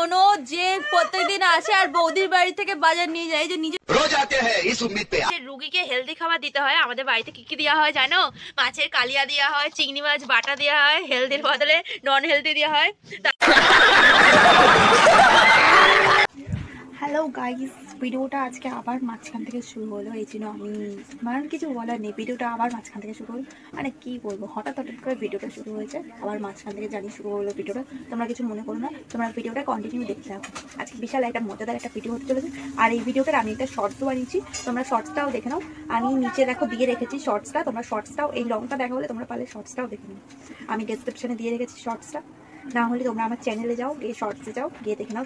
ননদ যে প্রত্যেকদিন আসে আর বৌদির বাড়ি থেকে বাজার নিয়ে যায়, যে নিজে রোজ आते हैं इस उम्मीद पे। রুগীকে হেলদি খাবার দিতে হয়। আমাদের বাড়িতে কি কি দেওয়া হয় জানো? মাছের কালিয়া দেওয়া হয়, চিংড়ি মাছ বাটা দেওয়া হয়, হেলদির বদলে নন হেলদি দেওয়া হয়। হ্যালো গাইস, ভিডিওটা আজকে আবার মাঝখান থেকে শুরু হলো। এই জন্য আমি আমার কিছু বলার নেই, ভিডিওটা আবার মাঝখান থেকে শুরু হলো। মানে কি বলবো, হঠাৎ করে ভিডিওটা শুরু হয়েছে, আবার মাঝখান থেকে জানি শুরু হলো ভিডিওটা। তোমরা কিছু মনে করো না, তোমরা ভিডিওটা কন্টিনিউ দেখতে থাকো। আজকে বিশাল একটা মজাদার একটা ভিডিও হতে চলেছে। আর এই ভিডিওটার আমি একটা শর্টসও বানিয়েছি, তোমরা শর্টসটাও দেখে নাও। আমি নিচে দেখো দিয়ে রেখেছি শর্টসটা, তোমরা শর্টসটাও এই লংটা দেখা হলে তোমরা পারলে শর্টসটাও দেখে নাও। আমি ডেসক্রিপশনে দিয়ে রেখেছি শর্টসটা, না হলে তোমরা আমার চ্যানেলে যাও, গিয়ে শর্টসে যাও, গিয়ে দেখে নাও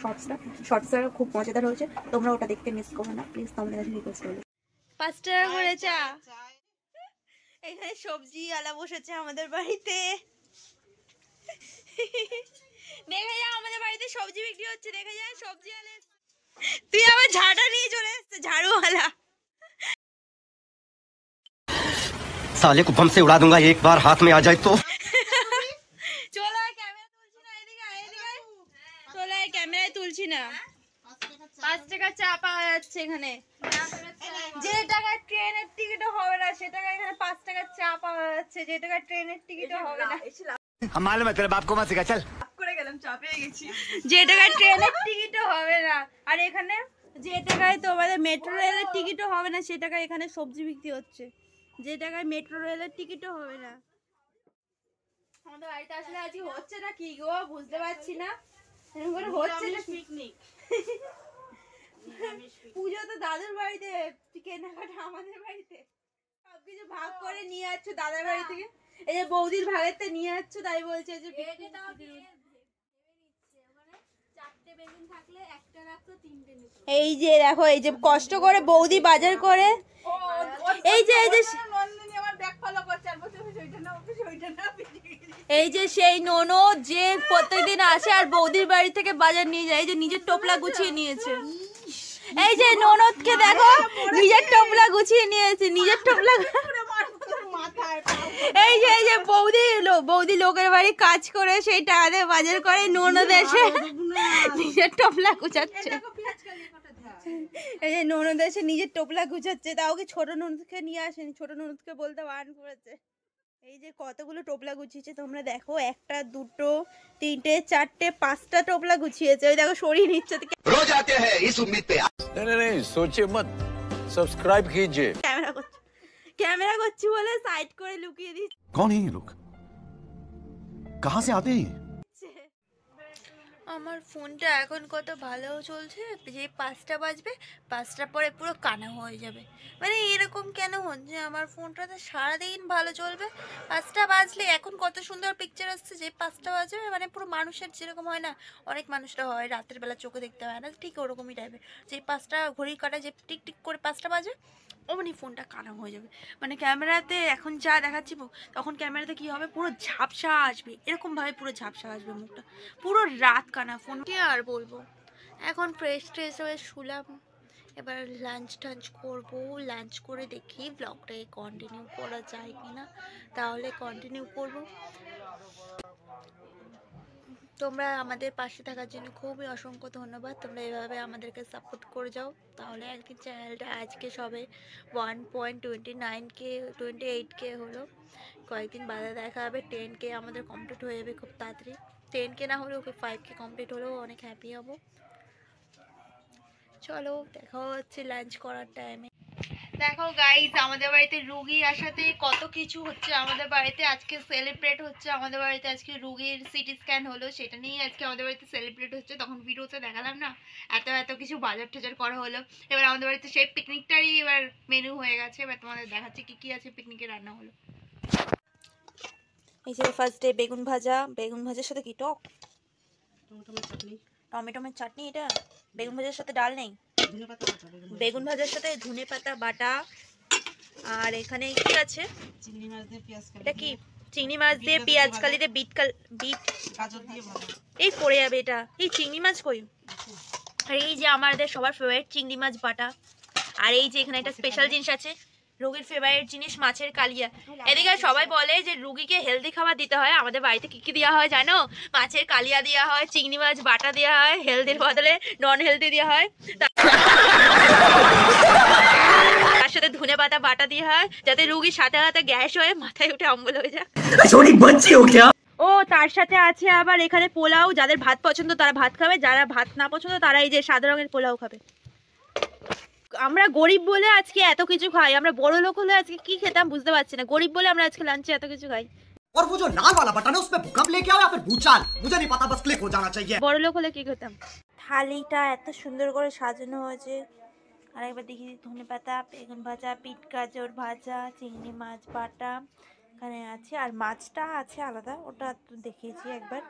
শর্টসটা খুব মজাদার হয়েছে, তোমরা ওটা দেখতে মিস করো না প্লিজ, তোমাদের কাছে রিকোয়েস্ট করবো। 5 টাকা করে চা। এখানে সবজি আলা বসেছে আমাদের বাড়িতে, দেখে যা আমাদের বাড়িতে সবজি বিক্রি হচ্ছে, দেখে যা সবজি আলা। তুই আবার ঝাড়া নিয়ে চলে এসছে, ঝাড়ুওয়ালা। साले को बम से उड़ा दूंगा एक बार हाथ में आ जाए तो। ক্যামেরায় তুলছি না। 5 টাকা চা পাওয়া যাচ্ছে এখানে। যে টাকা ট্রেনের টিকিটও হবে না সে টাকা এখানে 5 টাকা চা পাওয়া যাচ্ছে, যে টাকা ট্রেনের টিকিটও হবে না। हम मालूम है तेरे बाप को मत सिखा, चल। করে গেলাম, চা পেয়ে গেছি। যে টাকা ট্রেনের টিকিটও হবে না, আর এখানে যে টাকায় তোমাদের মেট্রো রেলের টিকিটও হবে না সে টাকা এখানে সবজি বিক্রি হচ্ছে, যে টাকায় মেট্রো রেলের টিকিটও হবে না। আমাদের বাড়িতে আসলে আজকে হচ্ছে না কি গো, বুঝতে পারছি না। হচ্ছে না পিকনিক, পুজো তো দাদুর বাড়িতে, কেনাকাটা আমাদের বাড়িতে। সবকিছু ভাগ করে নিয়ে যাচ্ছ দাদার বাড়ি থেকে, এই যে বৌদির ভাগেরটা নিয়ে যাচ্ছ, তাই বলছে যে এই যে দেখো, এই যে কষ্ট করে বৌদি বাজার করে, এই যে এই যে সেই ননদ যে প্রত্যেকদিন আসে আর বৌদির বাড়ি থেকে বাজার নিয়ে যায়, এই যে নিজের টোপলা গুছিয়ে নিয়েছে। এই যে ননদকে দেখো, নিজের টোপলা গুছিয়ে নিয়েছে, নিজের টোপলা। এই যে বৌদি লোকের বাড়ি কাজ করে সেই টাকাতে বাজার করে, ননদ এসে নিজের টোপলা গুছাচ্ছে। এই যে ননদ এসে নিজের টোপলা গুছাচ্ছে, তাও কি ছোট ননদকে নিয়ে আসেনি, ছোট ননদকে বলতে বারণ করেছে। এই যে কতগুলো টোপলা গুছিয়েছে তোমরা দেখো, 1টা 2টো 3টে 4টে 5টা টোপলা গুছিয়েছে। ওই দেখো সরিয়ে নিচ্ছে। रोज आते हैं इस उम्मीद पे। नहीं सोचिए मत, सब्सक्राइब कीजिए। कैमरा করছি বলে সাইড করে লুকিয়ে দিচ্ছে। कौन है ये लोग, कहाँ से आते हैं? আমার ফোনটা এখন কত ভালো চলছে, যে 5টা বাজবে 5টার পরে পুরো কানা হয়ে যাবে। মানে এরকম কেন হচ্ছে, আমার ফোনটাতে সারাদিন ভালো চলবে, 5টা বাজলে এখন কত সুন্দর পিকচার আসছে, যে 5টা বাজবে মানে পুরো মানুষের যেরকম হয় না, অনেক মানুষরা হয় রাতের বেলা চোখে দেখতে হয় না, ঠিক ওরকমই টাইপের, যে 5টা ঘড়ি কাটা যে টিক টিক করে 5টা বাজে অমনি ফোনটা কানা হয়ে যাবে। মানে ক্যামেরাতে এখন যা দেখাচ্ছি তখন ক্যামেরাতে কি হবে, পুরো ঝাপসা আসবে, এরকমভাবে পুরো ঝাপসা আসবে মুখটা, পুরো রাত কানা ফোন। কি আর বলবো, এখন ফ্রেশ হয়ে শুলাম, এবার লাঞ্চ টাঞ্চ করবো, লাঞ্চ করে দেখি ব্লগটাকে কন্টিনিউ করা যায় কিনা, তাহলে কন্টিনিউ করব। তোমরা আমাদের পাশে থাকার জন্য খুবই অসংখ্য ধন্যবাদ। তোমরা এভাবে আমাদেরকে সাপোর্ট করে যাও, তাহলে আর কি চ্যানেলটা আজকে সবে 1.29K 28K হলো, কয়েকদিন বাদে দেখা হবে 10K আমাদের কমপ্লিট হয়ে যাবে খুব তাড়াতাড়ি। 10K না হলেও 5K কমপ্লিট হলেও অনেক হ্যাপি হব। চলো দেখা হচ্ছে লাঞ্চ করার টাইমে। দেখো গাইস, আমাদের বাড়িতে রুগী আসাতে কত কিছু হচ্ছে আমাদের বাড়িতে। আজকে সেলিব্রেট হচ্ছে আমাদের বাড়িতে, আজকে রুগীর সিটি স্ক্যান হলো, সেটা নিয়ে আজকে আমাদের বাড়িতে সেলিব্রেট হচ্ছে। তখন ভিডিওতে দেখালাম না, এত কিছু বাজার টাজার করা হলো। এবার আমাদের বাড়িতে সেই পিকনিকটারই এবার মেনু হয়ে গেছে, এবার তোমাদের দেখাচ্ছি কি আছে পিকনিকে রান্না হলো। এই যে ফার্স্টে বেগুন ভাজার সাথে কি টক টমেটোমের চাটনি, এটা বেগুন ভাজার সাথে ডাল নেই, বেগুন ভাজার সাথে ধনে পাতা বাটা, আর এখানে কি আছে, চিংড়ি মাছ দিয়ে পেঁয়াজ কালি, এটা কি চিংড়ি মাছ দিয়ে পেঁয়াজ কালি দিয়ে বিট গাজর দিয়ে ভাজা, এই পড়ে যাবে এটা, এই চিংড়ি মাছ কই, আর এই যে আমাদের সবার ফেভারিট চিংড়ি মাছ বাটা, আর এই যে এখানে একটা স্পেশাল জিনিস আছে রোগীর ফেভারিট জিনিস মাছের কালিয়া। এদিকে সবাই বলে যে রুগীকে হেলদি খাবার দিতে হয়। আমাদের বাড়িতে কি কি দেওয়া হয় জানো? মাছের কালিয়া দেওয়া হয়, চিংড়ি মাছ বাটা দেওয়া হয়, হেলদির বদলে নন হেলদি দেওয়া হয়, তার সাথে ধনে পাতা বাটা দেওয়া হয় যাতে রুগীর সাথে সাথে গ্যাস হয়ে মাথায় উঠে অম্বল হয়ে যায়। ও তার সাথে আছে আবার এখানে পোলাও। যাদের ভাত পছন্দ তারা ভাত খাবে, যারা ভাত না পছন্দ তারা এই যে সাদা রঙের পোলাও খাবে। আমরা গরিব বলে আজকে এত কিছু খাই, আমরা বড় লোক হলে আজকে কি খেতাম বুঝতে পারছি না। গরিব বলে আমরা আজকে লাঞ্চে এত কিছু খাই। और वो जो लाल वाला बटन है उसमें भूकंप लेके आओ या फिर भूचाल, मुझे नहीं पता, बस क्लिक हो जाना चाहिए। বড় লোক হলে কি খেতাম। থালিটা এত সুন্দর করে সাজানো হয়েছে। আর একবার দেখি ধনে পাতা, বেগুন ভাজা, পিট গাজর ভাজা, চিংড়ি মাছ বাটা এখানে আছে, আর মাছটা আছে আলাদা, ওটা তো দেখিয়েছি একবার।